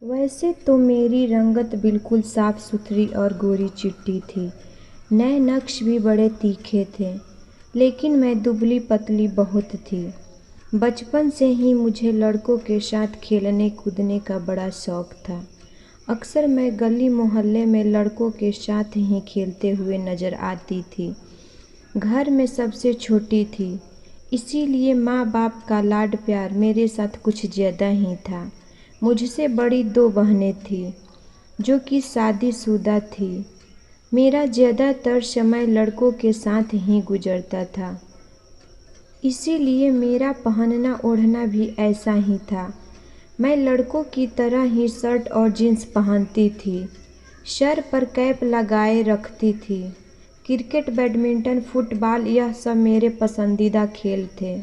वैसे तो मेरी रंगत बिल्कुल साफ सुथरी और गोरी चिट्टी थी। नए नक्श भी बड़े तीखे थे, लेकिन मैं दुबली पतली बहुत थी। बचपन से ही मुझे लड़कों के साथ खेलने कूदने का बड़ा शौक था। अक्सर मैं गली मोहल्ले में लड़कों के साथ ही खेलते हुए नज़र आती थी। घर में सबसे छोटी थी, इसीलिए माँ बाप का लाड प्यार मेरे साथ कुछ ज़्यादा ही था। मुझसे बड़ी दो बहनें थीं जो कि शादीशुदा थीं। मेरा ज़्यादातर समय लड़कों के साथ ही गुजरता था, इसीलिए मेरा पहनना ओढ़ना भी ऐसा ही था। मैं लड़कों की तरह ही शर्ट और जीन्स पहनती थी, सर पर कैप लगाए रखती थी। क्रिकेट, बैडमिंटन, फुटबॉल यह सब मेरे पसंदीदा खेल थे।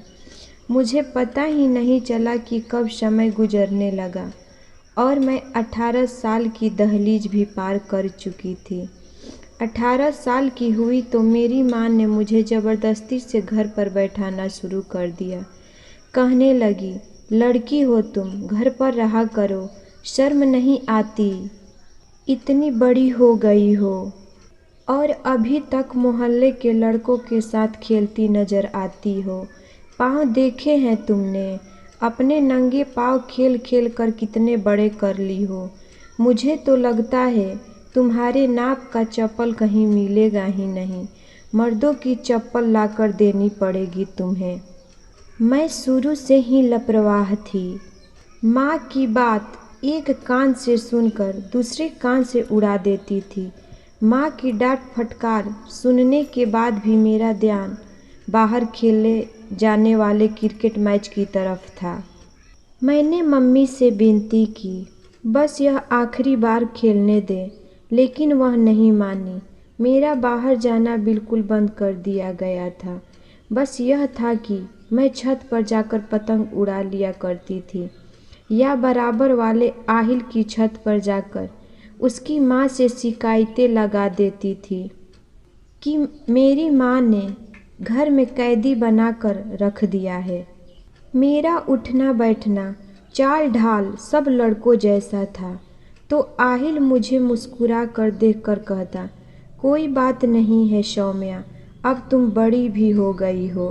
मुझे पता ही नहीं चला कि कब समय गुजरने लगा और मैं 18 साल की दहलीज भी पार कर चुकी थी। 18 साल की हुई तो मेरी माँ ने मुझे ज़बरदस्ती से घर पर बैठाना शुरू कर दिया। कहने लगी, लड़की हो तुम, घर पर रहा करो, शर्म नहीं आती? इतनी बड़ी हो गई हो और अभी तक मोहल्ले के लड़कों के साथ खेलती नज़र आती हो। पाँव देखे हैं तुमने? अपने नंगे पाँव खेल खेल कर कितने बड़े कर ली हो। मुझे तो लगता है तुम्हारे नाप का चप्पल कहीं मिलेगा ही नहीं। मर्दों की चप्पल लाकर देनी पड़ेगी तुम्हें। मैं शुरू से ही लापरवाह थी। माँ की बात एक कान से सुनकर दूसरे कान से उड़ा देती थी। माँ की डांट फटकार सुनने के बाद भी मेरा ध्यान बाहर खेले जाने वाले क्रिकेट मैच की तरफ था। मैंने मम्मी से विनती की, बस यह आखिरी बार खेलने दे, लेकिन वह नहीं मानी। मेरा बाहर जाना बिल्कुल बंद कर दिया गया था। बस यह था कि मैं छत पर जाकर पतंग उड़ा लिया करती थी या बराबर वाले आहिल की छत पर जाकर उसकी माँ से शिकायतें लगा देती थी कि मेरी माँ ने घर में कैदी बनाकर रख दिया है। मेरा उठना बैठना, चाल ढाल सब लड़कों जैसा था, तो आहिल मुझे मुस्कुरा कर देखकर कहता, कोई बात नहीं है सौम्या, अब तुम बड़ी भी हो गई हो,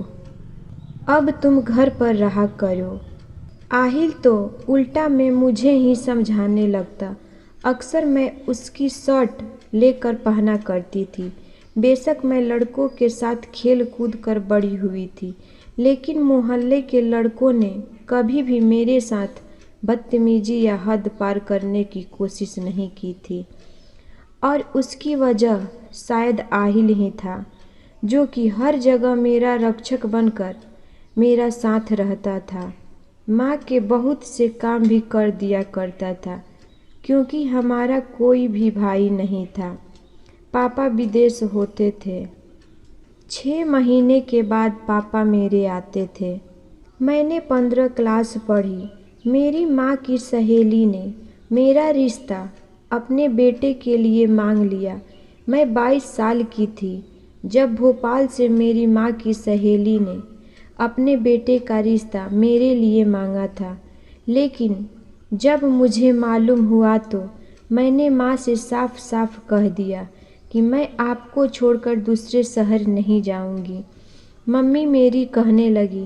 अब तुम घर पर रहा करो। आहिल तो उल्टा में मुझे ही समझाने लगता। अक्सर मैं उसकी शर्ट लेकर पहना करती थी। बेशक मैं लड़कों के साथ खेल कूद कर बड़ी हुई थी, लेकिन मोहल्ले के लड़कों ने कभी भी मेरे साथ बदतमीजी या हद पार करने की कोशिश नहीं की थी। और उसकी वजह शायद आहिल ही था, जो कि हर जगह मेरा रक्षक बनकर मेरा साथ रहता था। माँ के बहुत से काम भी कर दिया करता था, क्योंकि हमारा कोई भी भाई नहीं था। पापा विदेश होते थे। 6 महीने के बाद पापा मेरे आते थे। मैंने 15 क्लास पढ़ी। मेरी माँ की सहेली ने मेरा रिश्ता अपने बेटे के लिए मांग लिया। मैं 22 साल की थी जब भोपाल से मेरी माँ की सहेली ने अपने बेटे का रिश्ता मेरे लिए मांगा था। लेकिन जब मुझे मालूम हुआ तो मैंने माँ से साफ साफ कह दिया कि मैं आपको छोड़कर दूसरे शहर नहीं जाऊंगी। मम्मी मेरी कहने लगी,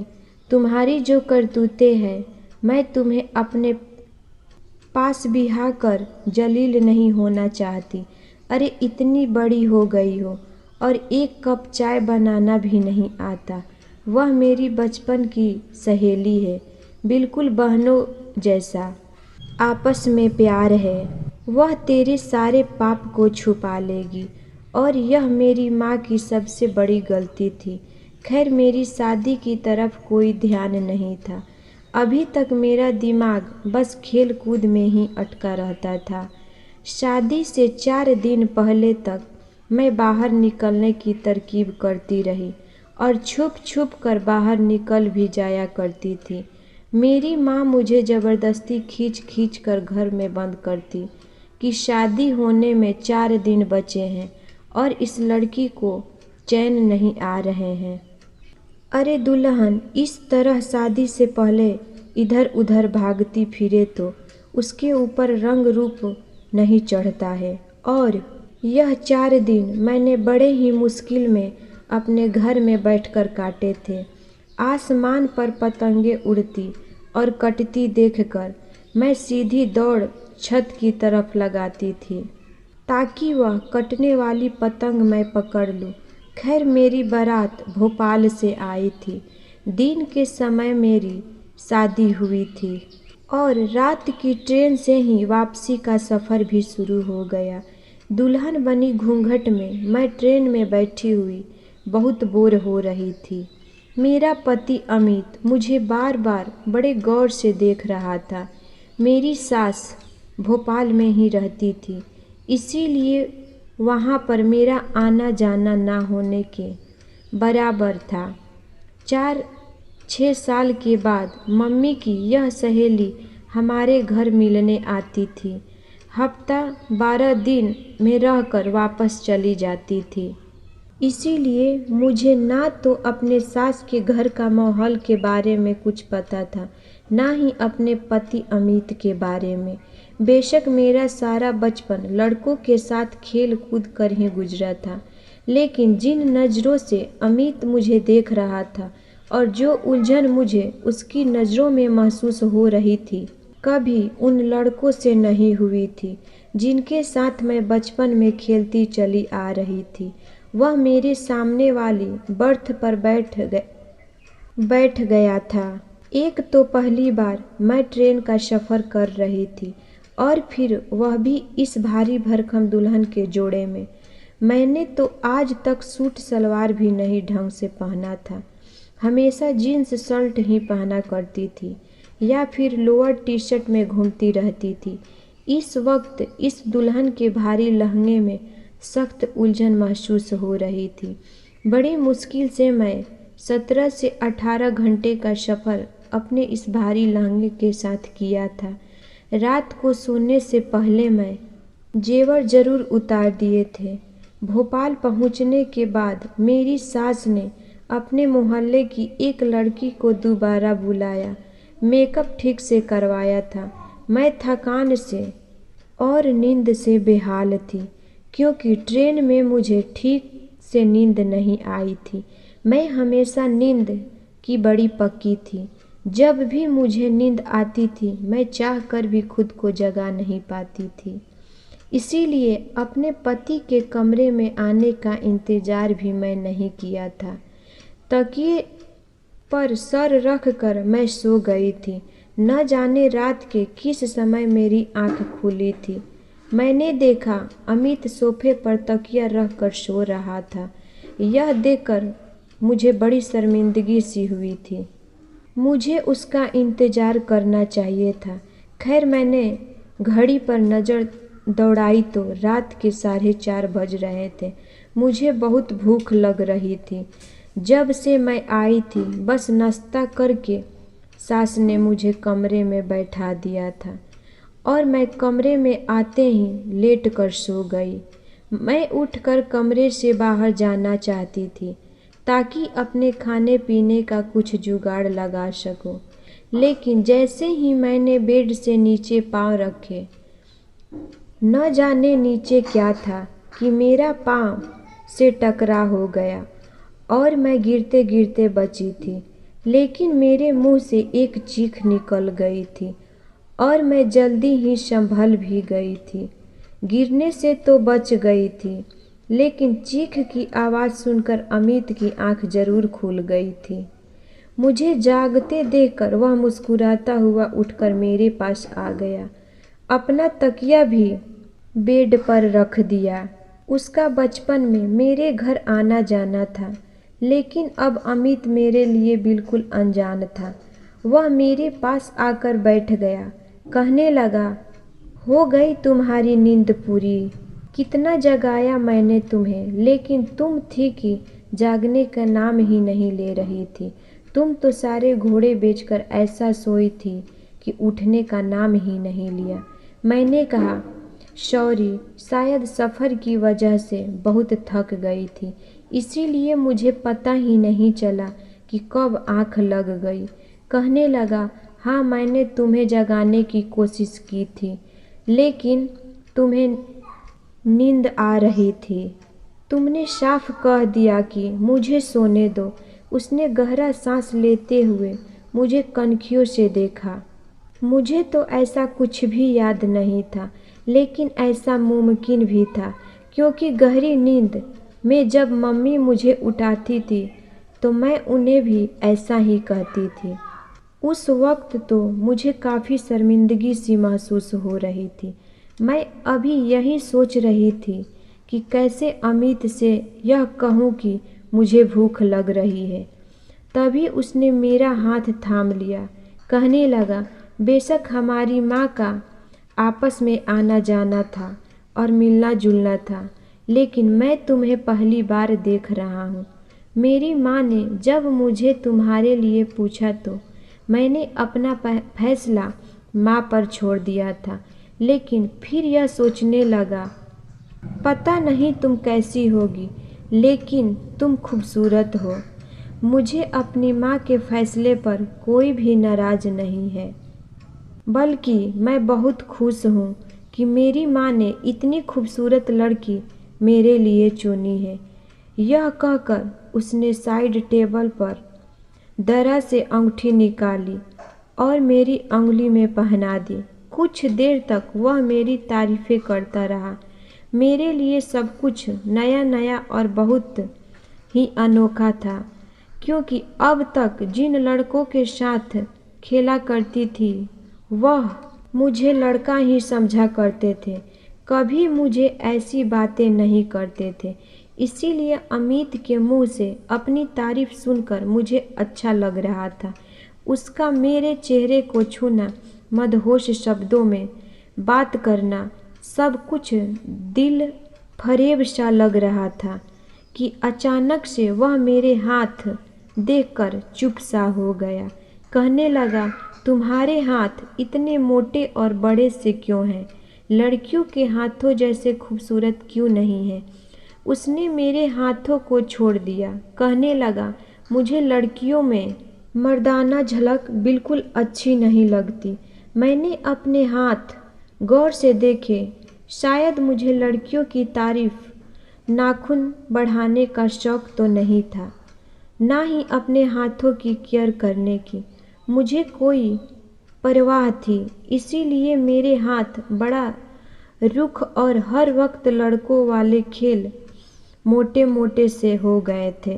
तुम्हारी जो करतूतें हैं, मैं तुम्हें अपने पास बिहा कर जलील नहीं होना चाहती। अरे इतनी बड़ी हो गई हो और एक कप चाय बनाना भी नहीं आता। वह मेरी बचपन की सहेली है, बिल्कुल बहनों जैसा आपस में प्यार है। वह तेरे सारे पाप को छुपा लेगी और यह मेरी माँ की सबसे बड़ी गलती थी। खैर मेरी शादी की तरफ कोई ध्यान नहीं था। अभी तक मेरा दिमाग बस खेल कूद में ही अटका रहता था। शादी से 4 दिन पहले तक मैं बाहर निकलने की तरकीब करती रही और छुप छुप कर बाहर निकल भी जाया करती थी। मेरी माँ मुझे ज़बरदस्ती खींच खींच कर घर में बंद करती कि शादी होने में 4 दिन बचे हैं और इस लड़की को चैन नहीं आ रहे हैं। अरे दुल्हन, इस तरह शादी से पहले इधर उधर भागती फिरे तो उसके ऊपर रंग रूप नहीं चढ़ता है। और यह 4 दिन मैंने बड़े ही मुश्किल में अपने घर में बैठकर काटे थे। आसमान पर पतंगे उड़ती और कटती देखकर मैं सीधी दौड़ छत की तरफ लगाती थी ताकि वह कटने वाली पतंग मैं पकड़ लूं। खैर मेरी बारात भोपाल से आई थी। दिन के समय मेरी शादी हुई थी और रात की ट्रेन से ही वापसी का सफ़र भी शुरू हो गया। दुल्हन बनी घूंघट में मैं ट्रेन में बैठी हुई बहुत बोर हो रही थी। मेरा पति अमित मुझे बार बार बड़े गौर से देख रहा था। मेरी सास भोपाल में ही रहती थी, इसीलिए वहाँ पर मेरा आना जाना ना होने के बराबर था। 4-6 साल के बाद मम्मी की यह सहेली हमारे घर मिलने आती थी। हफ्ता 12 दिन में रहकर वापस चली जाती थी। इसीलिए मुझे ना तो अपने सास के घर का माहौल के बारे में कुछ पता था, ना ही अपने पति अमित के बारे में। बेशक मेरा सारा बचपन लड़कों के साथ खेल कूद कर ही गुजरा था, लेकिन जिन नज़रों से अमित मुझे देख रहा था और जो उलझन मुझे उसकी नज़रों में महसूस हो रही थी, कभी उन लड़कों से नहीं हुई थी जिनके साथ मैं बचपन में खेलती चली आ रही थी। वह मेरे सामने वाली बर्थ पर बैठ गया था। एक तो पहली बार मैं ट्रेन का सफ़र कर रही थी और फिर वह भी इस भारी भरकम दुल्हन के जोड़े में। मैंने तो आज तक सूट सलवार भी नहीं ढंग से पहना था, हमेशा जीन्स शर्ट ही पहना करती थी या फिर लोअर टी शर्ट में घूमती रहती थी। इस वक्त इस दुल्हन के भारी लहंगे में सख्त उलझन महसूस हो रही थी। बड़ी मुश्किल से मैं 17 से 18 घंटे का सफ़र अपने इस भारी लहंगे के साथ किया था। रात को सोने से पहले मैं जेवर जरूर उतार दिए थे। भोपाल पहुंचने के बाद मेरी सास ने अपने मोहल्ले की एक लड़की को दोबारा बुलाया, मेकअप ठीक से करवाया था। मैं थकान से और नींद से बेहाल थी, क्योंकि ट्रेन में मुझे ठीक से नींद नहीं आई थी। मैं हमेशा नींद की बड़ी पक्की थी। जब भी मुझे नींद आती थी मैं चाहकर भी खुद को जगा नहीं पाती थी। इसीलिए अपने पति के कमरे में आने का इंतज़ार भी मैं नहीं किया था। तकिए पर सर रख कर मैं सो गई थी। न जाने रात के किस समय मेरी आँख खुली थी। मैंने देखा अमित सोफे पर तकिया रख कर सो रहा था। यह देखकर मुझे बड़ी शर्मिंदगी सी हुई थी। मुझे उसका इंतज़ार करना चाहिए था। खैर मैंने घड़ी पर नज़र दौड़ाई तो रात के 4:30 बज रहे थे। मुझे बहुत भूख लग रही थी। जब से मैं आई थी बस नाश्ता करके सास ने मुझे कमरे में बैठा दिया था और मैं कमरे में आते ही लेट कर सो गई। मैं उठकर कमरे से बाहर जाना चाहती थी ताकि अपने खाने पीने का कुछ जुगाड़ लगा सकूं, लेकिन जैसे ही मैंने बेड से नीचे पाँव रखे, न जाने नीचे क्या था कि मेरा पाँव से टकरा हो गया और मैं गिरते गिरते बची थी। लेकिन मेरे मुंह से एक चीख निकल गई थी और मैं जल्दी ही संभल भी गई थी। गिरने से तो बच गई थी, लेकिन चीख की आवाज़ सुनकर अमित की आंख जरूर खुल गई थी। मुझे जागते देखकर वह मुस्कुराता हुआ उठकर मेरे पास आ गया। अपना तकिया भी बेड पर रख दिया। उसका बचपन में मेरे घर आना जाना था, लेकिन अब अमित मेरे लिए बिल्कुल अनजान था। वह मेरे पास आकर बैठ गया, कहने लगा, हो गई तुम्हारी नींद पूरी? कितना जगाया मैंने तुम्हें, लेकिन तुम थी कि जागने का नाम ही नहीं ले रही थी। तुम तो सारे घोड़े बेचकर ऐसा सोई थी कि उठने का नाम ही नहीं लिया। मैंने कहा, सॉरी, शायद सफ़र की वजह से बहुत थक गई थी, इसीलिए मुझे पता ही नहीं चला कि कब आँख लग गई। कहने लगा, हाँ, मैंने तुम्हें जगाने की कोशिश की थी, लेकिन तुम्हें नींद आ रही थी। तुमने साफ कह दिया कि मुझे सोने दो। उसने गहरा सांस लेते हुए मुझे कनखियों से देखा। मुझे तो ऐसा कुछ भी याद नहीं था, लेकिन ऐसा मुमकिन भी था, क्योंकि गहरी नींद में जब मम्मी मुझे उठाती थी तो मैं उन्हें भी ऐसा ही कहती थी। उस वक्त तो मुझे काफ़ी शर्मिंदगी सी महसूस हो रही थी। मैं अभी यही सोच रही थी कि कैसे अमित से यह कहूँ कि मुझे भूख लग रही है। तभी उसने मेरा हाथ थाम लिया, कहने लगा, बेशक हमारी माँ का आपस में आना जाना था और मिलना जुलना था, लेकिन मैं तुम्हें पहली बार देख रहा हूँ। मेरी माँ ने जब मुझे तुम्हारे लिए पूछा तो मैंने अपना फैसला माँ पर छोड़ दिया था, लेकिन फिर यह सोचने लगा, पता नहीं तुम कैसी होगी, लेकिन तुम खूबसूरत हो। मुझे अपनी माँ के फैसले पर कोई भी नाराज़ नहीं है, बल्कि मैं बहुत खुश हूँ कि मेरी माँ ने इतनी खूबसूरत लड़की मेरे लिए चुनी है। यह कहकर उसने साइड टेबल पर दरा से अंगूठी निकाली और मेरी अंगुली में पहना दी। कुछ देर तक वह मेरी तारीफ़ें करता रहा। मेरे लिए सब कुछ नया नया और बहुत ही अनोखा था, क्योंकि अब तक जिन लड़कों के साथ खेला करती थी वह मुझे लड़का ही समझा करते थे, कभी मुझे ऐसी बातें नहीं करते थे। इसीलिए अमित के मुंह से अपनी तारीफ सुनकर मुझे अच्छा लग रहा था। उसका मेरे चेहरे को छूना, मदहोश शब्दों में बात करना, सब कुछ दिल फरेब सा लग रहा था कि अचानक से वह मेरे हाथ देखकर चुप सा हो गया। कहने लगा, तुम्हारे हाथ इतने मोटे और बड़े से क्यों हैं? लड़कियों के हाथों जैसे खूबसूरत क्यों नहीं है? उसने मेरे हाथों को छोड़ दिया। कहने लगा, मुझे लड़कियों में मर्दाना झलक बिल्कुल अच्छी नहीं लगती। मैंने अपने हाथ गौर से देखे। शायद मुझे लड़कियों की तारीफ, नाखून बढ़ाने का शौक तो नहीं था, ना ही अपने हाथों की केयर करने की मुझे कोई परवाह थी। इसीलिए मेरे हाथ बड़ा रुख और हर वक्त लड़कों वाले खेल मोटे मोटे से हो गए थे।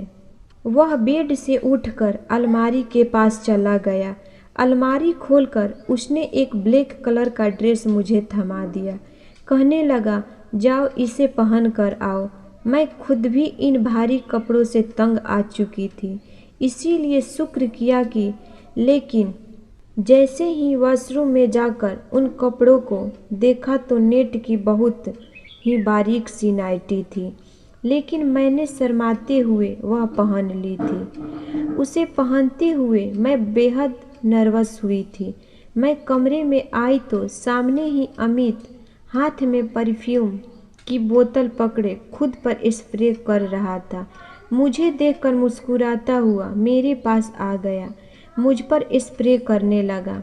वह बेड से उठकर अलमारी के पास चला गया। अलमारी खोलकर उसने एक ब्लैक कलर का ड्रेस मुझे थमा दिया। कहने लगा, जाओ इसे पहन कर आओ। मैं खुद भी इन भारी कपड़ों से तंग आ चुकी थी, इसीलिए शुक्र किया कि, लेकिन जैसे ही वॉशरूम में जाकर उन कपड़ों को देखा तो नेट की बहुत ही बारीक सी नाइटी थी, लेकिन मैंने शर्माते हुए वह पहन ली थी। उसे पहनते हुए मैं बेहद नर्वस हुई थी। मैं कमरे में आई तो सामने ही अमित हाथ में परफ्यूम की बोतल पकड़े खुद पर स्प्रे कर रहा था। मुझे देखकर मुस्कुराता हुआ मेरे पास आ गया, मुझ पर स्प्रे करने लगा।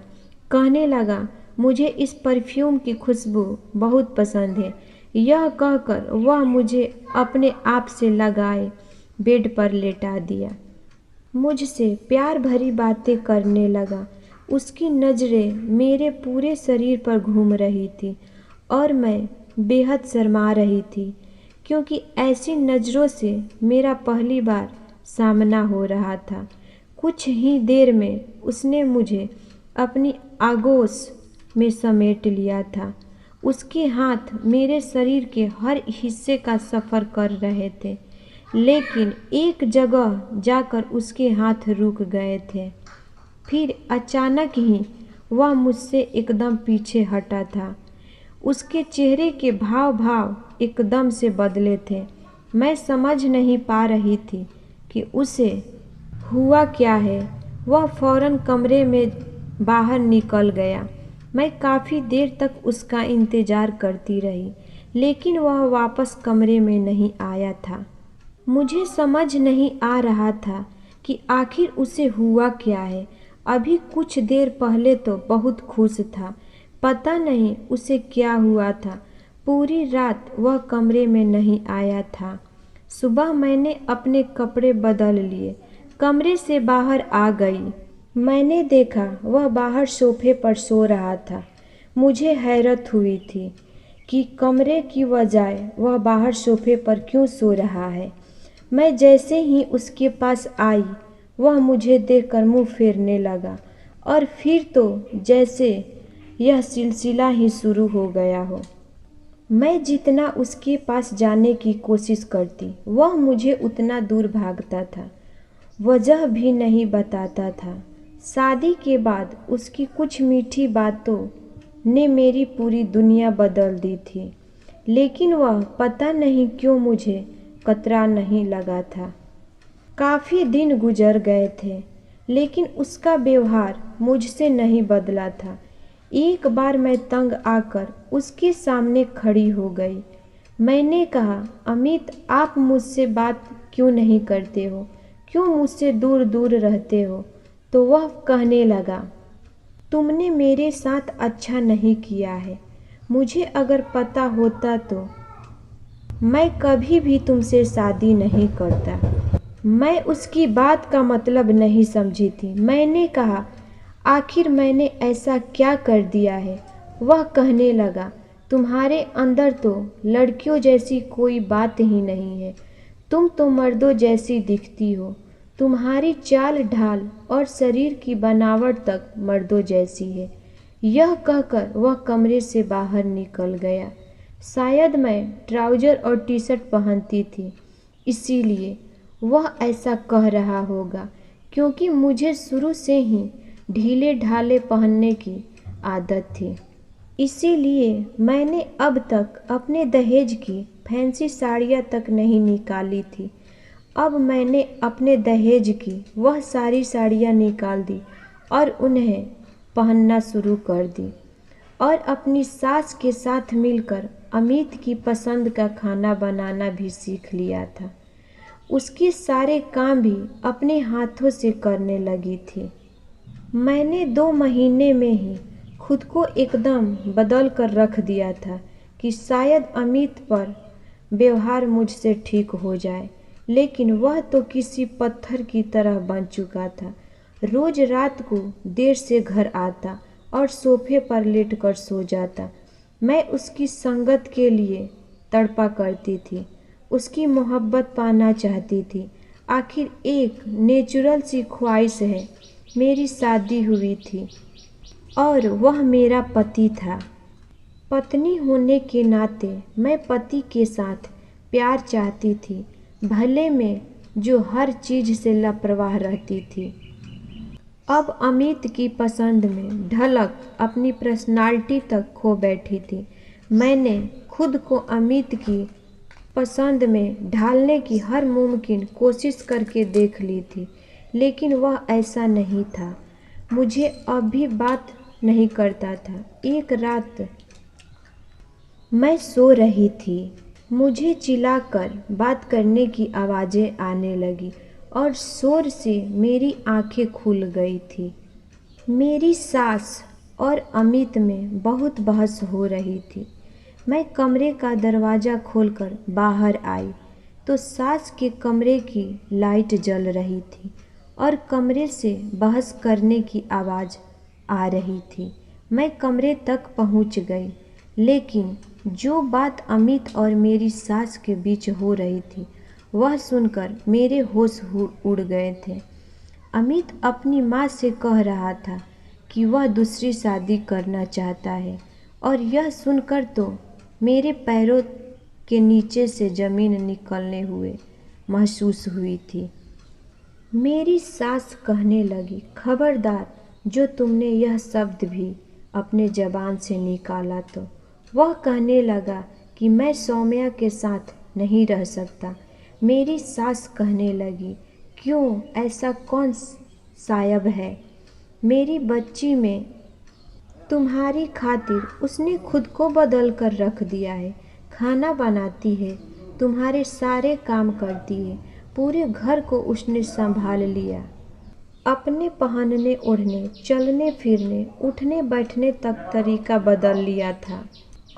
कहने लगा, मुझे इस परफ्यूम की खुशबू बहुत पसंद है। यह कहकर वह मुझे अपने आप से लगाए बेड पर लेटा दिया। मुझसे प्यार भरी बातें करने लगा। उसकी नज़रें मेरे पूरे शरीर पर घूम रही थी और मैं बेहद शर्मा रही थी, क्योंकि ऐसी नज़रों से मेरा पहली बार सामना हो रहा था। कुछ ही देर में उसने मुझे अपनी आगोश में समेट लिया था। उसके हाथ मेरे शरीर के हर हिस्से का सफ़र कर रहे थे, लेकिन एक जगह जाकर उसके हाथ रुक गए थे। फिर अचानक ही वह मुझसे एकदम पीछे हटा था। उसके चेहरे के भाव एकदम से बदले थे। मैं समझ नहीं पा रही थी कि उसे हुआ क्या है। वह फौरन कमरे में बाहर निकल गया। मैं काफ़ी देर तक उसका इंतज़ार करती रही, लेकिन वह वापस कमरे में नहीं आया था। मुझे समझ नहीं आ रहा था कि आखिर उसे हुआ क्या है। अभी कुछ देर पहले तो बहुत खुश था। पता नहीं उसे क्या हुआ था। पूरी रात वह कमरे में नहीं आया था। सुबह मैंने अपने कपड़े बदल लिए, कमरे से बाहर आ गई। मैंने देखा वह बाहर सोफे पर सो रहा था। मुझे हैरत हुई थी कि कमरे की बजाय वह बाहर सोफे पर क्यों सो रहा है। मैं जैसे ही उसके पास आई, वह मुझे देखकर मुंह फेरने लगा और फिर तो जैसे यह सिलसिला ही शुरू हो गया हो। मैं जितना उसके पास जाने की कोशिश करती, वह मुझे उतना दूर भागता था। वजह भी नहीं बताता था। शादी के बाद उसकी कुछ मीठी बातों ने मेरी पूरी दुनिया बदल दी थी, लेकिन वह पता नहीं क्यों मुझे कतरा नहीं लगा था। काफ़ी दिन गुजर गए थे, लेकिन उसका व्यवहार मुझसे नहीं बदला था। एक बार मैं तंग आकर उसके सामने खड़ी हो गई। मैंने कहा, अमित, आप मुझसे बात क्यों नहीं करते हो? क्यों मुझसे दूर दूर रहते हो? तो वह कहने लगा, तुमने मेरे साथ अच्छा नहीं किया है। मुझे अगर पता होता तो मैं कभी भी तुमसे शादी नहीं करता। मैं उसकी बात का मतलब नहीं समझी थी। मैंने कहा, आखिर मैंने ऐसा क्या कर दिया है? वह कहने लगा, तुम्हारे अंदर तो लड़कियों जैसी कोई बात ही नहीं है। तुम तो मर्दों जैसी दिखती हो। तुम्हारी चाल ढाल और शरीर की बनावट तक मर्दों जैसी है। यह कहकर वह कमरे से बाहर निकल गया। शायद मैं ट्राउज़र और टी शर्ट पहनती थी, इसीलिए वह ऐसा कह रहा होगा, क्योंकि मुझे शुरू से ही ढीले ढाले पहनने की आदत थी। इसीलिए मैंने अब तक अपने दहेज की फैंसी साड़ियाँ तक नहीं निकाली थी। अब मैंने अपने दहेज की वह सारी साड़ियाँ निकाल दी और उन्हें पहनना शुरू कर दी, और अपनी सास के साथ मिलकर अमित की पसंद का खाना बनाना भी सीख लिया था। उसके सारे काम भी अपने हाथों से करने लगी थी। मैंने 2 महीने में ही खुद को एकदम बदल कर रख दिया था कि शायद अमित पर व्यवहार मुझसे ठीक हो जाए, लेकिन वह तो किसी पत्थर की तरह बन चुका था। रोज रात को देर से घर आता और सोफे पर लेटकर सो जाता। मैं उसकी संगत के लिए तड़पा करती थी, उसकी मोहब्बत पाना चाहती थी। आखिर एक नेचुरल सी ख्वाहिश है। मेरी शादी हुई थी और वह मेरा पति था। पत्नी होने के नाते मैं पति के साथ प्यार चाहती थी, भले में जो हर चीज़ से लापरवाह रहती थी। अब अमित की पसंद में ढलक अपनी पर्सनालिटी तक खो बैठी थी। मैंने खुद को अमित की पसंद में ढालने की हर मुमकिन कोशिश करके देख ली थी, लेकिन वह ऐसा नहीं था। मुझे अब भी बात नहीं करता था। एक रात मैं सो रही थी, मुझे चिल्लाकर बात करने की आवाज़ें आने लगी और शोर से मेरी आंखें खुल गई थी। मेरी सास और अमित में बहुत बहस हो रही थी। मैं कमरे का दरवाज़ा खोलकर बाहर आई तो सास के कमरे की लाइट जल रही थी और कमरे से बहस करने की आवाज़ आ रही थी। मैं कमरे तक पहुंच गई, लेकिन जो बात अमित और मेरी सास के बीच हो रही थी वह सुनकर मेरे होश उड़ गए थे। अमित अपनी माँ से कह रहा था कि वह दूसरी शादी करना चाहता है, और यह सुनकर तो मेरे पैरों के नीचे से ज़मीन निकलने हुए महसूस हुई थी। मेरी सास कहने लगी, खबरदार जो तुमने यह शब्द भी अपने ज़बान से निकाला तो। वह कहने लगा कि मैं सौम्या के साथ नहीं रह सकता। मेरी सास कहने लगी, क्यों, ऐसा कौन सायब है? मेरी बच्ची में तुम्हारी खातिर उसने खुद को बदल कर रख दिया है। खाना बनाती है, तुम्हारे सारे काम करती है, पूरे घर को उसने संभाल लिया। अपने पहनने ओढ़ने, चलने फिरने, उठने बैठने तक तरीका बदल लिया था।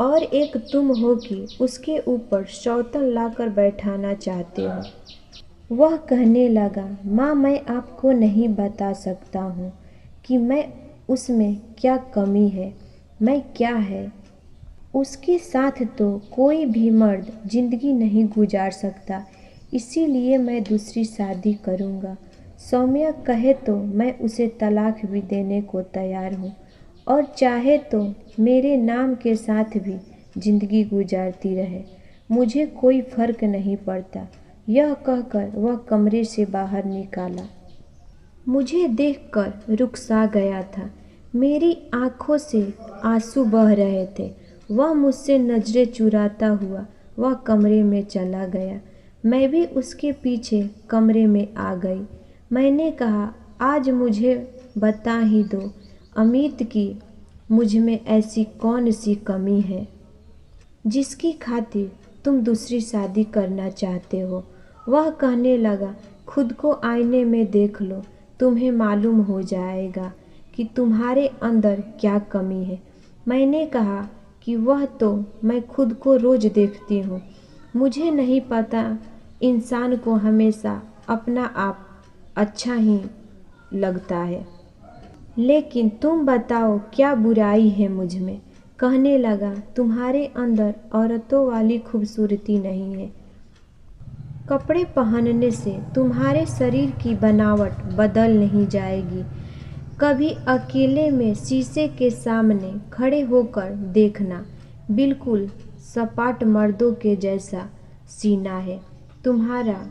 और एक तुम हो कि उसके ऊपर सौतन लाकर बैठाना चाहते हो। वह कहने लगा, माँ मैं आपको नहीं बता सकता हूँ कि मैं उसमें क्या कमी है, मैं क्या है। उसके साथ तो कोई भी मर्द जिंदगी नहीं गुजार सकता, इसीलिए मैं दूसरी शादी करूँगा। सौम्या कहे तो मैं उसे तलाक भी देने को तैयार हूँ और चाहे तो मेरे नाम के साथ भी जिंदगी गुजारती रहे, मुझे कोई फर्क नहीं पड़ता। यह कहकर वह कमरे से बाहर निकाला। मुझे देखकर रुकसा गया था। मेरी आंखों से आंसू बह रहे थे। वह मुझसे नजरें चुराता हुआ वह कमरे में चला गया। मैं भी उसके पीछे कमरे में आ गई। मैंने कहा, आज मुझे बता ही दो अमित की मुझ में ऐसी कौन सी कमी है जिसकी खातिर तुम दूसरी शादी करना चाहते हो। वह कहने लगा, खुद को आईने में देख लो, तुम्हें मालूम हो जाएगा कि तुम्हारे अंदर क्या कमी है। मैंने कहा कि वह तो मैं खुद को रोज देखती हूँ। मुझे नहीं पता इंसान को हमेशा अपना आप अच्छा ही लगता है, लेकिन तुम बताओ क्या बुराई है मुझ में। कहने लगा, तुम्हारे अंदर औरतों वाली खूबसूरती नहीं है। कपड़े पहनने से तुम्हारे शरीर की बनावट बदल नहीं जाएगी। कभी अकेले में शीशे के सामने खड़े होकर देखना, बिल्कुल सपाट मर्दों के जैसा सीना है तुम्हारा।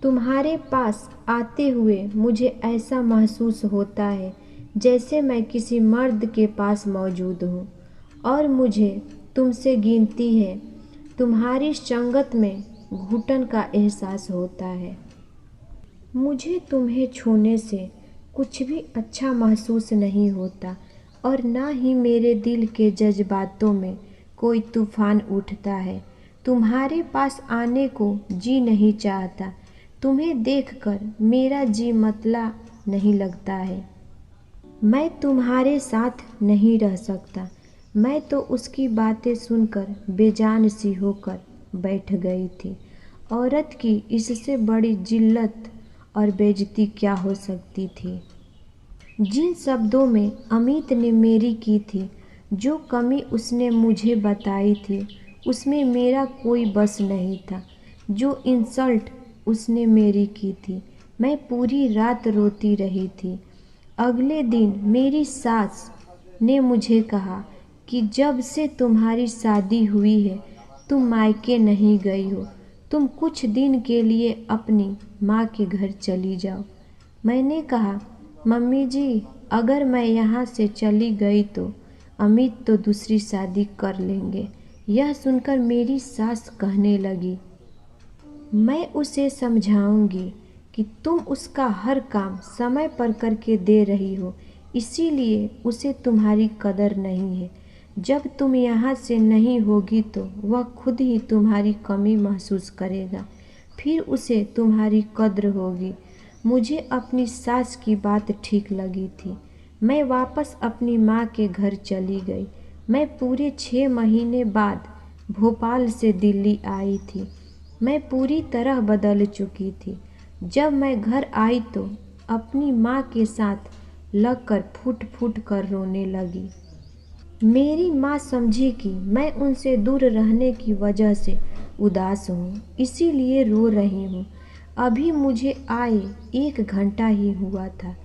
तुम्हारे पास आते हुए मुझे ऐसा महसूस होता है जैसे मैं किसी मर्द के पास मौजूद हूँ और मुझे तुमसे गिनती है। तुम्हारी संगत में घुटन का एहसास होता है। मुझे तुम्हें छूने से कुछ भी अच्छा महसूस नहीं होता और ना ही मेरे दिल के जज्बातों में कोई तूफान उठता है। तुम्हारे पास आने को जी नहीं चाहता। तुम्हें देखकर मेरा जी मतला नहीं लगता है। मैं तुम्हारे साथ नहीं रह सकता। मैं तो उसकी बातें सुनकर बेजान सी होकर बैठ गई थी। औरत की इससे बड़ी जिल्लत और बेइज्जती क्या हो सकती थी। जिन शब्दों में अमित ने मेरी की थी, जो कमी उसने मुझे बताई थी, उसमें मेरा कोई बस नहीं था। जो इंसल्ट उसने मेरी की थी, मैं पूरी रात रोती रही थी। अगले दिन मेरी सास ने मुझे कहा कि जब से तुम्हारी शादी हुई है तुम मायके नहीं गई हो, तुम कुछ दिन के लिए अपनी माँ के घर चली जाओ। मैंने कहा, मम्मी जी, अगर मैं यहाँ से चली गई तो अमित तो दूसरी शादी कर लेंगे। यह सुनकर मेरी सास कहने लगी, मैं उसे समझाऊंगी कि तुम उसका हर काम समय पर करके दे रही हो, इसीलिए उसे तुम्हारी कदर नहीं है। जब तुम यहाँ से नहीं होगी तो वह खुद ही तुम्हारी कमी महसूस करेगा, फिर उसे तुम्हारी कद्र होगी। मुझे अपनी सास की बात ठीक लगी थी। मैं वापस अपनी माँ के घर चली गई। मैं पूरे 6 महीने बाद भोपाल से दिल्ली आई थी। मैं पूरी तरह बदल चुकी थी। जब मैं घर आई तो अपनी माँ के साथ लगकर फूट फूट कर रोने लगी। मेरी माँ समझी कि मैं उनसे दूर रहने की वजह से उदास हूँ, इसीलिए रो रही हूँ। अभी मुझे आए 1 घंटा ही हुआ था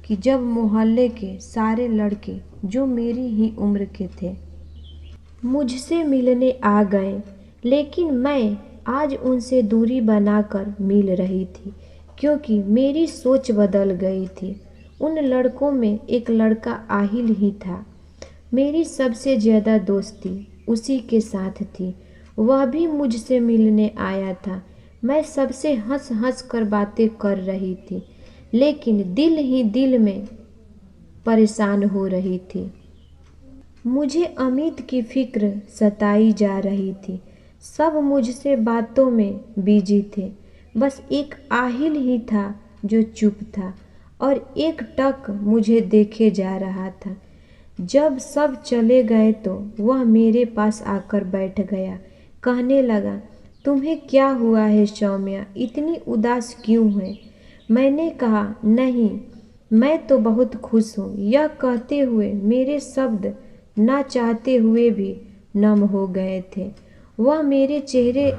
कि जब मोहल्ले के सारे लड़के जो मेरी ही उम्र के थे मुझसे मिलने आ गए, लेकिन मैं आज उनसे दूरी बनाकर मिल रही थी क्योंकि मेरी सोच बदल गई थी। उन लड़कों में एक लड़का आहिल ही था। मेरी सबसे ज़्यादा दोस्ती उसी के साथ थी। वह भी मुझसे मिलने आया था। मैं सबसे हंस हंस कर बातें कर रही थी, लेकिन दिल ही दिल में परेशान हो रही थी। मुझे अमित की फिक्र सताई जा रही थी। सब मुझसे बातों में बिजी थे, बस एक आहिल ही था जो चुप था। और एकटक मुझे देखे जा रहा था। जब सब चले गए तो वह मेरे पास आकर बैठ गया। कहने लगा, तुम्हें क्या हुआ है सौम्या, इतनी उदास क्यों है? मैंने कहा, नहीं, मैं तो बहुत खुश हूँ। यह कहते हुए मेरे शब्द ना चाहते हुए भी नम हो गए थे। वह मेरे चेहरे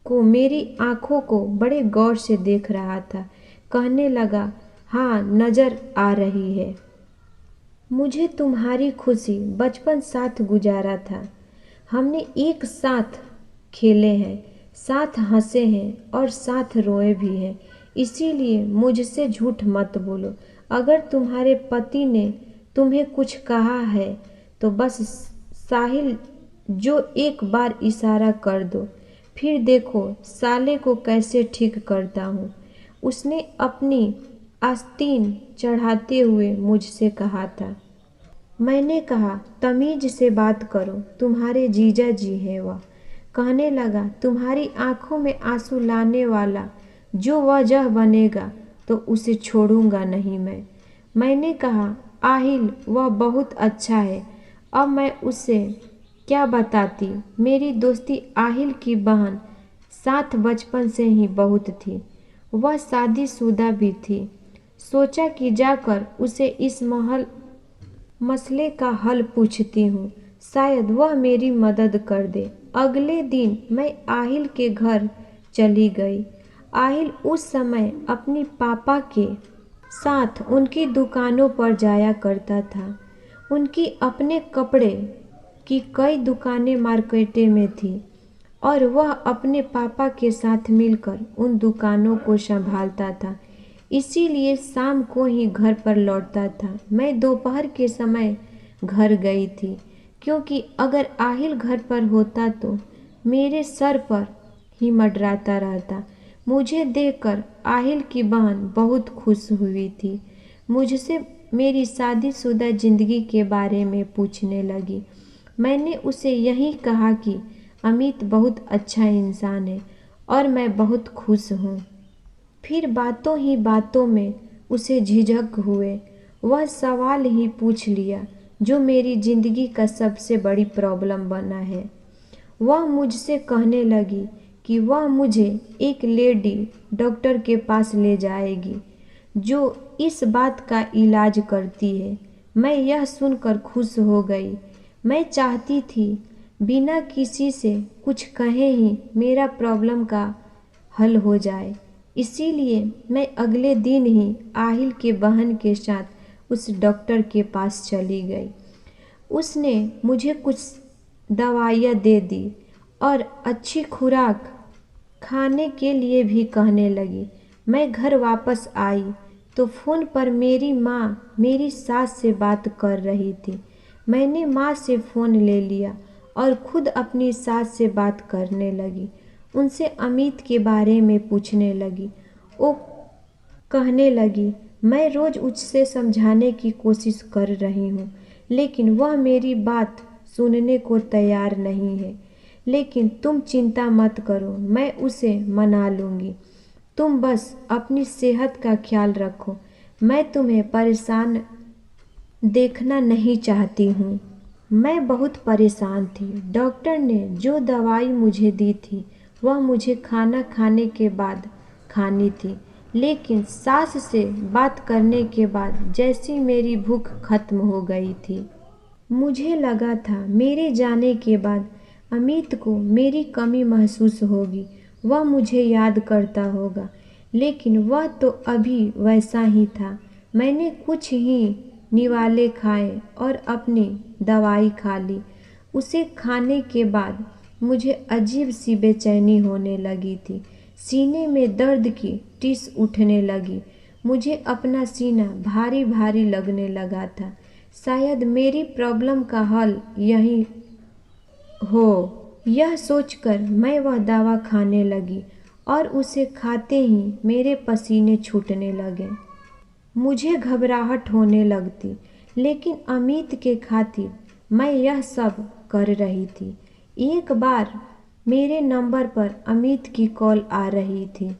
को, मेरी आंखों को बड़े गौर से देख रहा था। कहने लगा, हाँ, नजर आ रही है। मुझे तुम्हारी खुशी, बचपन साथ गुजारा था। हमने एक साथ खेले हैं, साथ हंसे हैं और साथ रोए भी हैं। इसीलिए मुझसे झूठ मत बोलो। अगर तुम्हारे पति ने तुम्हें कुछ कहा है तो बस साहिल जो एक बार इशारा कर दो, फिर देखो साले को कैसे ठीक करता हूँ। उसने अपनी आस्तीन चढ़ाते हुए मुझसे कहा था। मैंने कहा, तमीज से बात करो, तुम्हारे जीजा जी हैं वह। कहने लगा, तुम्हारी आंखों में आंसू लाने वाला जो वजह बनेगा तो उसे छोड़ूंगा नहीं मैं। मैंने कहा, आहिल वह बहुत अच्छा है। अब मैं उसे क्या बताती। मेरी दोस्ती आहिल की बहन साथ बचपन से ही बहुत थी। वह शादीशुदा भी थी। सोचा कि जाकर उसे इस मसले का हल पूछती हूँ, शायद वह मेरी मदद कर दे। अगले दिन मैं आहिल के घर चली गई। आहिल उस समय अपनी पापा के साथ उनकी दुकानों पर जाया करता था। उनकी अपने कपड़े की कई दुकानें मार्केटे में थी और वह अपने पापा के साथ मिलकर उन दुकानों को संभालता था। इसीलिए शाम को ही घर पर लौटता था। मैं दोपहर के समय घर गई थी, क्योंकि अगर आहिल घर पर होता तो मेरे सर पर ही मंडराता रहता। मुझे देखकर आहिल की बहन बहुत खुश हुई थी। मुझसे मेरी शादीशुदा जिंदगी के बारे में पूछने लगी। मैंने उसे यही कहा कि अमित बहुत अच्छा इंसान है और मैं बहुत खुश हूँ। फिर बातों ही बातों में उसे झिझक हुए वह सवाल ही पूछ लिया जो मेरी जिंदगी का सबसे बड़ी प्रॉब्लम बना है। वह मुझसे कहने लगी कि वह मुझे एक लेडी डॉक्टर के पास ले जाएगी जो इस बात का इलाज करती है। मैं यह सुनकर खुश हो गई। मैं चाहती थी बिना किसी से कुछ कहे ही मेरा प्रॉब्लम का हल हो जाए। इसीलिए मैं अगले दिन ही आहिल के बहन के साथ उस डॉक्टर के पास चली गई। उसने मुझे कुछ दवाइयाँ दे दी और अच्छी खुराक खाने के लिए भी कहने लगी। मैं घर वापस आई तो फ़ोन पर मेरी माँ मेरी सास से बात कर रही थी। मैंने माँ से फ़ोन ले लिया और खुद अपनी सास से बात करने लगी। उनसे अमित के बारे में पूछने लगी। वो कहने लगी, मैं रोज़ उससे समझाने की कोशिश कर रही हूँ, लेकिन वह मेरी बात सुनने को तैयार नहीं है। लेकिन तुम चिंता मत करो, मैं उसे मना लूँगी। तुम बस अपनी सेहत का ख्याल रखो। मैं तुम्हें परेशान देखना नहीं चाहती हूँ। मैं बहुत परेशान थी। डॉक्टर ने जो दवाई मुझे दी थी वह मुझे खाना खाने के बाद खानी थी, लेकिन सास से बात करने के बाद जैसी मेरी भूख खत्म हो गई थी। मुझे लगा था मेरे जाने के बाद अमित को मेरी कमी महसूस होगी, वह मुझे याद करता होगा, लेकिन वह तो अभी वैसा ही था। मैंने कुछ ही निवाले खाए और अपनी दवाई खा ली। उसे खाने के बाद मुझे अजीब सी बेचैनी होने लगी थी। सीने में दर्द की टिस उठने लगी। मुझे अपना सीना भारी भारी लगने लगा था। शायद मेरी प्रॉब्लम का हल यही हो। यह सोचकर मैं वह दवा खाने लगी और उसे खाते ही मेरे पसीने छूटने लगे। मुझे घबराहट होने लगती, लेकिन अमित के खातिर मैं यह सब कर रही थी। एक बार मेरे नंबर पर अमित की कॉल आ रही थी।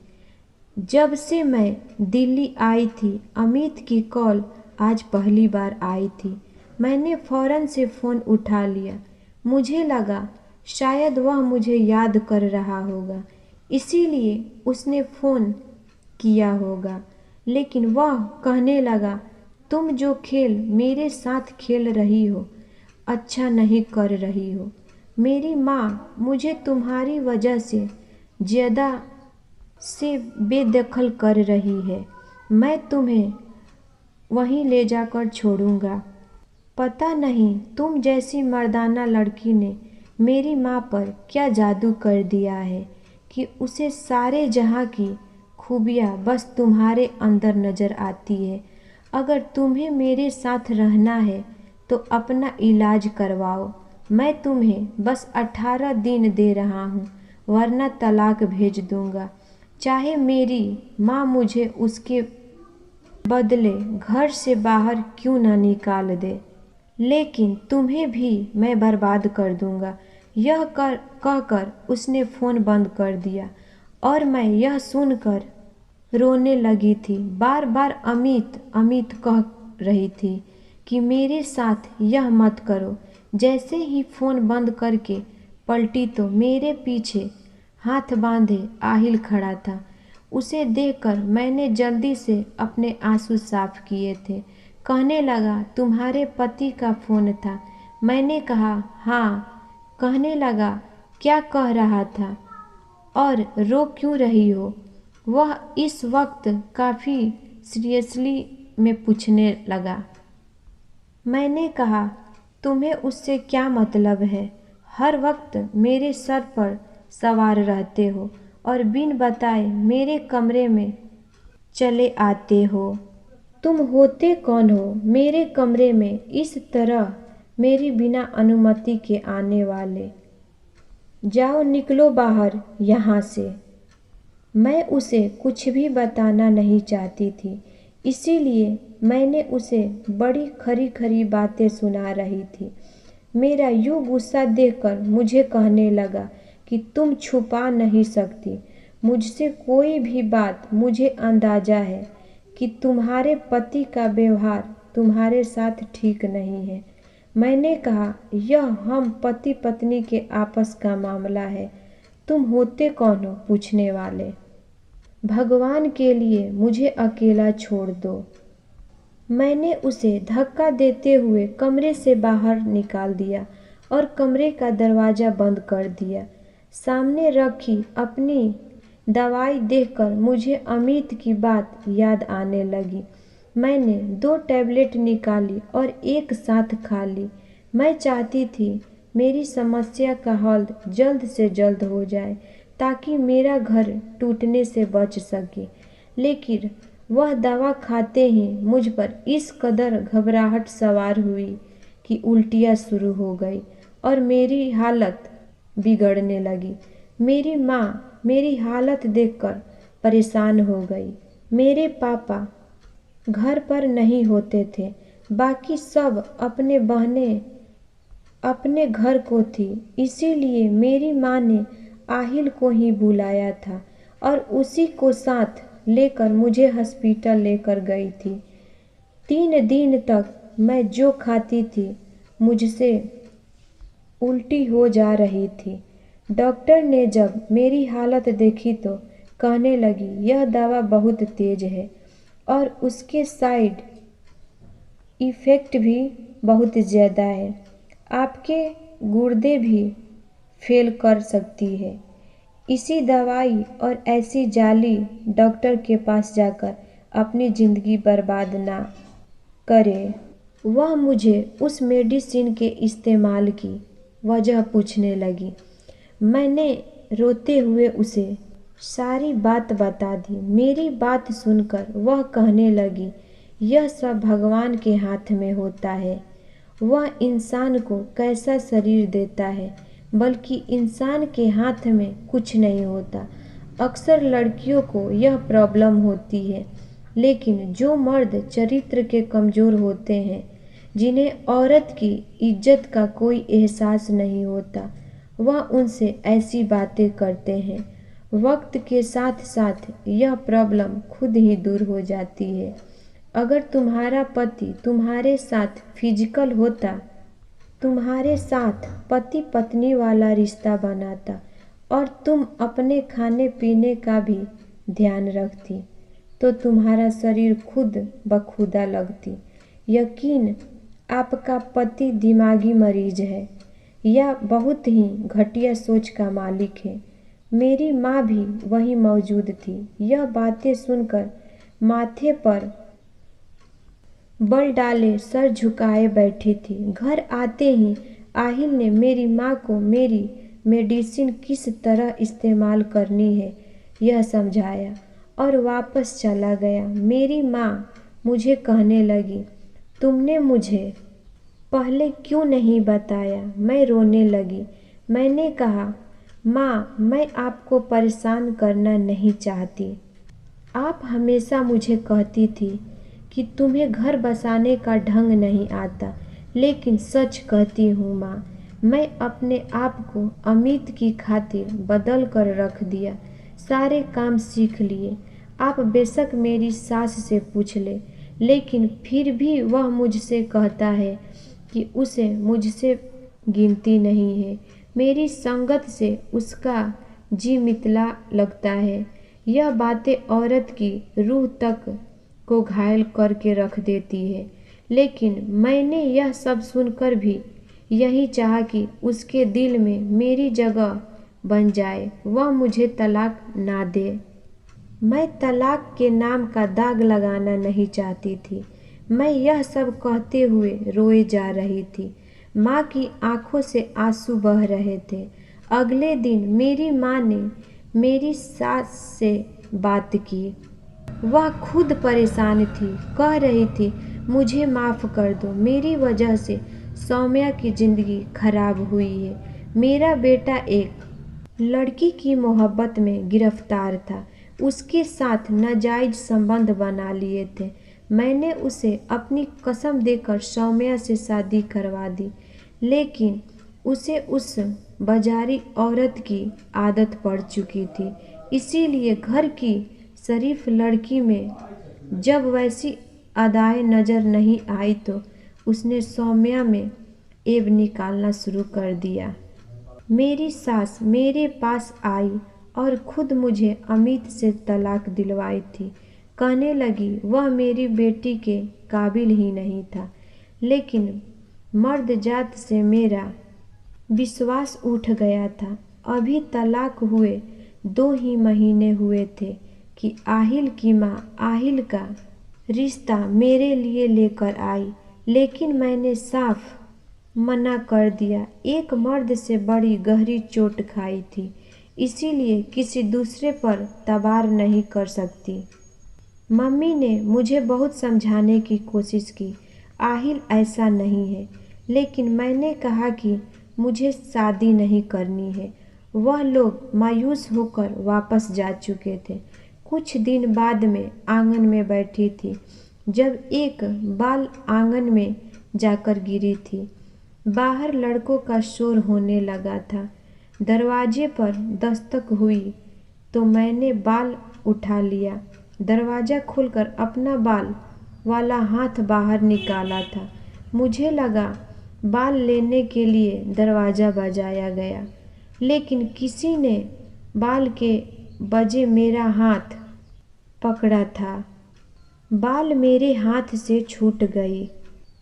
जब से मैं दिल्ली आई थी, अमित की कॉल आज पहली बार आई थी। मैंने फौरन से फ़ोन उठा लिया। मुझे लगा शायद वह मुझे याद कर रहा होगा, इसीलिए उसने फ़ोन किया होगा। लेकिन वह कहने लगा, तुम जो खेल मेरे साथ खेल रही हो, अच्छा नहीं कर रही हो। मेरी माँ मुझे तुम्हारी वजह से ज़्यादा से बेदखल कर रही है। मैं तुम्हें वहीं ले जाकर छोड़ूंगा। पता नहीं तुम जैसी मर्दाना लड़की ने मेरी माँ पर क्या जादू कर दिया है कि उसे सारे जहाँ की खूबियाँ बस तुम्हारे अंदर नज़र आती है। अगर तुम्हें मेरे साथ रहना है तो अपना इलाज करवाओ। मैं तुम्हें बस 18 दिन दे रहा हूँ, वरना तलाक भेज दूँगा। चाहे मेरी माँ मुझे उसके बदले घर से बाहर क्यों ना निकाल दे, लेकिन तुम्हें भी मैं बर्बाद कर दूँगा। यह कहकर उसने फ़ोन बंद कर दिया और मैं यह सुनकर रोने लगी थी। बार बार अमित अमित कह रही थी कि मेरे साथ यह मत करो। जैसे ही फ़ोन बंद करके पलटी तो मेरे पीछे हाथ बांधे आहिल खड़ा था। उसे देखकर मैंने जल्दी से अपने आंसू साफ किए थे। कहने लगा, तुम्हारे पति का फ़ोन था? मैंने कहा, हाँ। कहने लगा, क्या कह रहा था और रो क्यों रही हो? वह इस वक्त काफ़ी सीरियसली में पूछने लगा। मैंने कहा, तुम्हें उससे क्या मतलब है? हर वक्त मेरे सर पर सवार रहते हो और बिन बताए मेरे कमरे में चले आते हो। तुम होते कौन हो मेरे कमरे में इस तरह मेरी बिना अनुमति के आने वाले? जाओ, निकलो बाहर यहाँ से। मैं उसे कुछ भी बताना नहीं चाहती थी, इसीलिए मैंने उसे बड़ी खरी खरी बातें सुना रही थी। मेरा यूँ गुस्सा देखकर मुझे कहने लगा कि तुम छुपा नहीं सकती मुझसे कोई भी बात। मुझे अंदाज़ा है कि तुम्हारे पति का व्यवहार तुम्हारे साथ ठीक नहीं है। मैंने कहा, यह हम पति पत्नी के आपस का मामला है। तुम होते कौन हो पूछने वाले? भगवान के लिए मुझे अकेला छोड़ दो। मैंने उसे धक्का देते हुए कमरे से बाहर निकाल दिया और कमरे का दरवाज़ा बंद कर दिया। सामने रखी अपनी दवाई देखकर मुझे अमित की बात याद आने लगी। मैंने 2 टैबलेट निकाली और एक साथ खा ली। मैं चाहती थी मेरी समस्या का हल जल्द से जल्द हो जाए ताकि मेरा घर टूटने से बच सके, लेकिन वह दवा खाते ही मुझ पर इस कदर घबराहट सवार हुई कि उल्टियाँ शुरू हो गई और मेरी हालत बिगड़ने लगी। मेरी माँ मेरी हालत देखकर परेशान हो गई। मेरे पापा घर पर नहीं होते थे, बाकी सब अपने बहनें अपने घर को थी, इसीलिए मेरी माँ ने आहिल को ही बुलाया था और उसी को साथ लेकर मुझे हॉस्पिटल लेकर गई थी। 3 दिन तक मैं जो खाती थी मुझसे उल्टी हो जा रही थी। डॉक्टर ने जब मेरी हालत देखी तो कहने लगी, यह दवा बहुत तेज है और उसके साइड इफ़ेक्ट भी बहुत ज़्यादा है। आपके गुर्दे भी फेल कर सकती है। इसी दवाई और ऐसी जाली डॉक्टर के पास जाकर अपनी ज़िंदगी बर्बाद ना करे। वह मुझे उस मेडिसिन के इस्तेमाल की वजह पूछने लगी। मैंने रोते हुए उसे सारी बात बता दी। मेरी बात सुनकर वह कहने लगी, यह सब भगवान के हाथ में होता है। वह इंसान को कैसा शरीर देता है, बल्कि इंसान के हाथ में कुछ नहीं होता। अक्सर लड़कियों को यह प्रॉब्लम होती है, लेकिन जो मर्द चरित्र के कमज़ोर होते हैं, जिन्हें औरत की इज्जत का कोई एहसास नहीं होता, वह उनसे ऐसी बातें करते हैं। वक्त के साथ साथ यह प्रॉब्लम खुद ही दूर हो जाती है। अगर तुम्हारा पति तुम्हारे साथ फिजिकल होता, तुम्हारे साथ पति पत्नी वाला रिश्ता बनाता और तुम अपने खाने पीने का भी ध्यान रखती, तो तुम्हारा शरीर खुद ब खुदा लगती। यकीन आपका पति दिमागी मरीज है या बहुत ही घटिया सोच का मालिक है। मेरी माँ भी वहीं मौजूद थी। यह बातें सुनकर माथे पर बल डाले सर झुकाए बैठी थी। घर आते ही आहिल ने मेरी माँ को मेरी मेडिसिन किस तरह इस्तेमाल करनी है यह समझाया और वापस चला गया। मेरी माँ मुझे कहने लगी, तुमने मुझे पहले क्यों नहीं बताया? मैं रोने लगी। मैंने कहा, माँ, मैं आपको परेशान करना नहीं चाहती। आप हमेशा मुझे कहती थी कि तुम्हें घर बसाने का ढंग नहीं आता, लेकिन सच कहती हूँ माँ, मैं अपने आप को अमित की खातिर बदल कर रख दिया। सारे काम सीख लिए। आप बेशक मेरी सास से पूछ ले, लेकिन फिर भी वह मुझसे कहता है कि उसे मुझसे गिनती नहीं है। मेरी संगत से उसका जी मितला लगता है। यह बातें औरत की रूह तक को घायल करके रख देती है। लेकिन मैंने यह सब सुनकर भी यही चाहा कि उसके दिल में मेरी जगह बन जाए, वह मुझे तलाक ना दे। मैं तलाक के नाम का दाग लगाना नहीं चाहती थी। मैं यह सब कहते हुए रोए जा रही थी। माँ की आंखों से आंसू बह रहे थे। अगले दिन मेरी माँ ने मेरी सास से बात की। वह खुद परेशान थी। कह रही थी, मुझे माफ़ कर दो, मेरी वजह से सौम्या की ज़िंदगी खराब हुई है। मेरा बेटा एक लड़की की मोहब्बत में गिरफ्तार था। उसके साथ नाजायज़ संबंध बना लिए थे। मैंने उसे अपनी कसम देकर सौम्या से शादी करवा दी, लेकिन उसे उस बाजारी औरत की आदत पड़ चुकी थी। इसीलिए घर की शरीफ लड़की में जब वैसी अदाएँ नज़र नहीं आई तो उसने सौम्या में ऐब निकालना शुरू कर दिया। मेरी सास मेरे पास आई और खुद मुझे अमित से तलाक दिलवाई थी। कहने लगी वह मेरी बेटी के काबिल ही नहीं था। लेकिन मर्द जात से मेरा विश्वास उठ गया था। अभी तलाक हुए 2 ही महीने हुए थे कि आहिल की माँ आहिल का रिश्ता मेरे लिए लेकर आई, लेकिन मैंने साफ मना कर दिया। एक मर्द से बड़ी गहरी चोट खाई थी, इसीलिए किसी दूसरे पर तबार नहीं कर सकती। मम्मी ने मुझे बहुत समझाने की कोशिश की, आहिल ऐसा नहीं है, लेकिन मैंने कहा कि मुझे शादी नहीं करनी है। वह लोग मायूस होकर वापस जा चुके थे। कुछ दिन बाद में आंगन में बैठी थी जब एक बाल आंगन में जाकर गिरी थी। बाहर लड़कों का शोर होने लगा था। दरवाजे पर दस्तक हुई तो मैंने बाल उठा लिया। दरवाज़ा खोलकर अपना बाल वाला हाथ बाहर निकाला था। मुझे लगा बाल लेने के लिए दरवाज़ा बजाया गया, लेकिन किसी ने बाल के बजे मेरा हाथ पकड़ा था। बाल मेरे हाथ से छूट गई।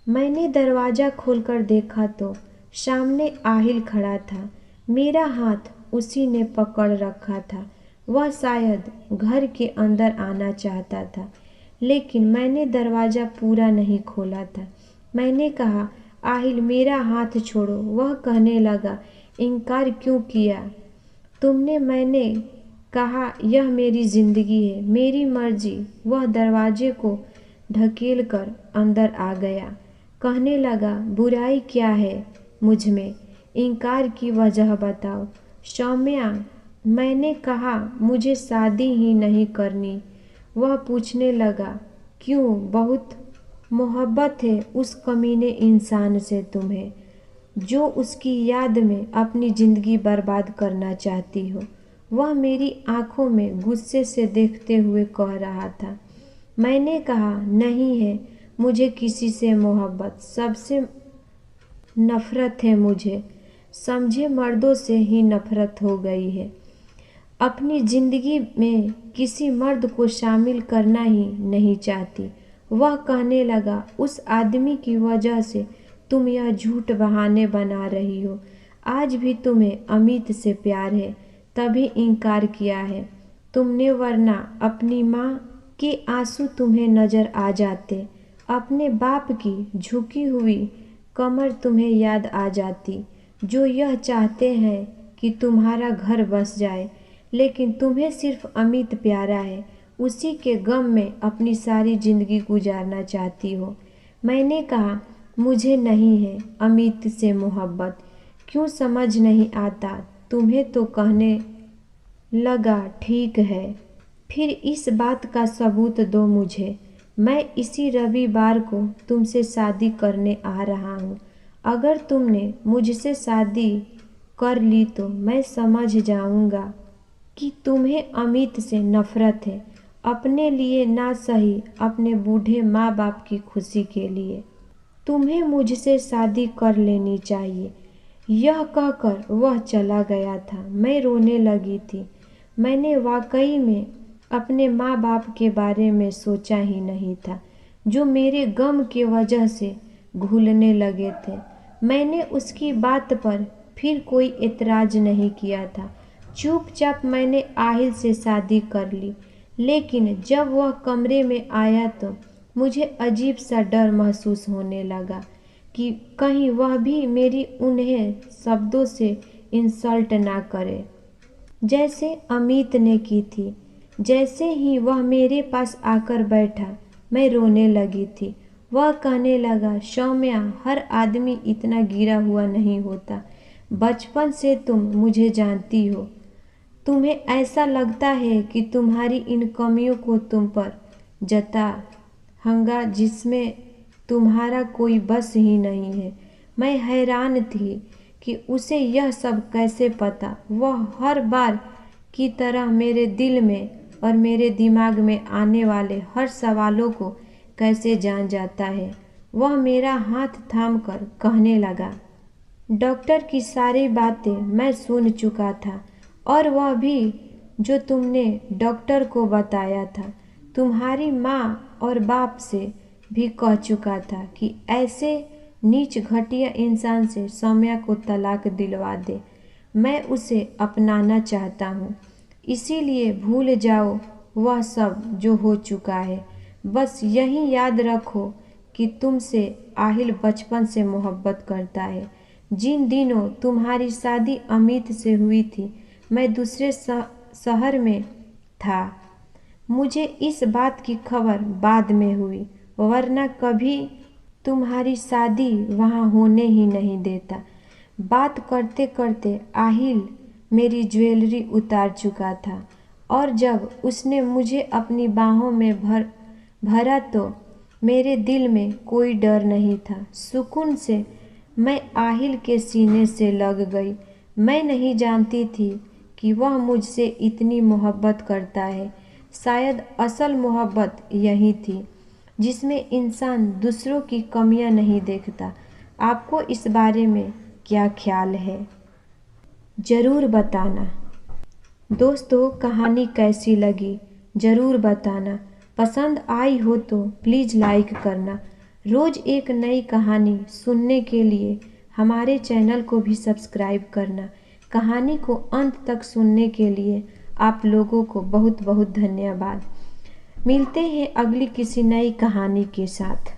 मैंने दरवाज़ा खोलकर देखा तो सामने आहिल खड़ा था। मेरा हाथ उसी ने पकड़ रखा था। वह शायद घर के अंदर आना चाहता था, लेकिन मैंने दरवाज़ा पूरा नहीं खोला था। मैंने कहा, आहिल मेरा हाथ छोड़ो। वह कहने लगा, इनकार क्यों किया तुमने? मैंने कहा, यह मेरी ज़िंदगी है, मेरी मर्जी। वह दरवाजे को ढकेल कर अंदर आ गया। कहने लगा, बुराई क्या है मुझ में? इनकार की वजह बताओ। सौम्या, मैंने कहा मुझे शादी ही नहीं करनी। वह पूछने लगा, क्यों? बहुत मोहब्बत है उस कमीने इंसान से तुम्हें, जो उसकी याद में अपनी ज़िंदगी बर्बाद करना चाहती हो। वह मेरी आंखों में गुस्से से देखते हुए कह रहा था। मैंने कहा, नहीं है मुझे किसी से मोहब्बत, सबसे नफरत है मुझे। समझे मर्दों से ही नफरत हो गई है। अपनी ज़िंदगी में किसी मर्द को शामिल करना ही नहीं चाहती। वह कहने लगा, उस आदमी की वजह से तुम यह झूठ बहाने बना रही हो। आज भी तुम्हें अमित से प्यार है, तभी इनकार किया है तुमने, वरना अपनी माँ के आंसू तुम्हें नज़र आ जाते, अपने बाप की झुकी हुई कमर तुम्हें याद आ जाती, जो यह चाहते हैं कि तुम्हारा घर बस जाए, लेकिन तुम्हें सिर्फ अमित प्यारा है, उसी के गम में अपनी सारी ज़िंदगी गुजारना चाहती हो। मैंने कहा, मुझे नहीं है अमित से मोहब्बत। क्यों समझ नहीं आता तुम्हें? तो कहने लगा, ठीक है, फिर इस बात का सबूत दो मुझे। मैं इसी रविवार को तुमसे शादी करने आ रहा हूँ। अगर तुमने मुझसे शादी कर ली तो मैं समझ जाऊँगा कि तुम्हें अमित से नफरत है, अपने लिए ना सही, अपने बूढ़े माँ बाप की खुशी के लिए। तुम्हें मुझसे शादी कर लेनी चाहिए। यह कहकर वह चला गया था। मैं रोने लगी थी। मैंने वाकई में अपने माँ बाप के बारे में सोचा ही नहीं था, जो मेरे गम की वजह से घुलने लगे थे। मैंने उसकी बात पर फिर कोई एतराज़ नहीं किया था। चुपचाप मैंने आहिल से शादी कर ली। लेकिन जब वह कमरे में आया तो मुझे अजीब सा डर महसूस होने लगा कि कहीं वह भी मेरी उन्हें शब्दों से इंसल्ट ना करे, जैसे अमित ने की थी। जैसे ही वह मेरे पास आकर बैठा, मैं रोने लगी थी। वह कहने लगा, सौम्या, हर आदमी इतना गिरा हुआ नहीं होता। बचपन से तुम मुझे जानती हो। तुम्हें ऐसा लगता है कि तुम्हारी इन कमियों को तुम पर जता हंगा, जिसमें तुम्हारा कोई बस ही नहीं है। मैं हैरान थी कि उसे यह सब कैसे पता। वह हर बार की तरह मेरे दिल में और मेरे दिमाग में आने वाले हर सवालों को कैसे जान जाता है। वह मेरा हाथ थामकर कहने लगा, डॉक्टर की सारी बातें मैं सुन चुका था, और वह भी जो तुमने डॉक्टर को बताया था। तुम्हारी माँ और बाप से भी कह चुका था कि ऐसे नीच घटिया इंसान से सौम्या को तलाक दिलवा दे। मैं उसे अपनाना चाहता हूँ, इसीलिए भूल जाओ वह सब जो हो चुका है। बस यही याद रखो कि तुमसे आहिल बचपन से मोहब्बत करता है। जिन दिनों तुम्हारी शादी अमित से हुई थी, मैं दूसरे शहर में था। मुझे इस बात की खबर बाद में हुई, वरना कभी तुम्हारी शादी वहाँ होने ही नहीं देता। बात करते करते आहिल मेरी ज्वेलरी उतार चुका था, और जब उसने मुझे अपनी बाहों में भरा तो मेरे दिल में कोई डर नहीं था। सुकून से मैं आहिल के सीने से लग गई। मैं नहीं जानती थी कि वह मुझसे इतनी मोहब्बत करता है। शायद असल मोहब्बत यही थी, जिसमें इंसान दूसरों की कमियां नहीं देखता। आपको इस बारे में क्या ख्याल है, ज़रूर बताना। दोस्तों, कहानी कैसी लगी ज़रूर बताना। पसंद आई हो तो प्लीज़ लाइक करना। रोज़ एक नई कहानी सुनने के लिए हमारे चैनल को भी सब्सक्राइब करना। कहानी को अंत तक सुनने के लिए आप लोगों को बहुत बहुत धन्यवाद। मिलते हैं अगली किसी नई कहानी के साथ।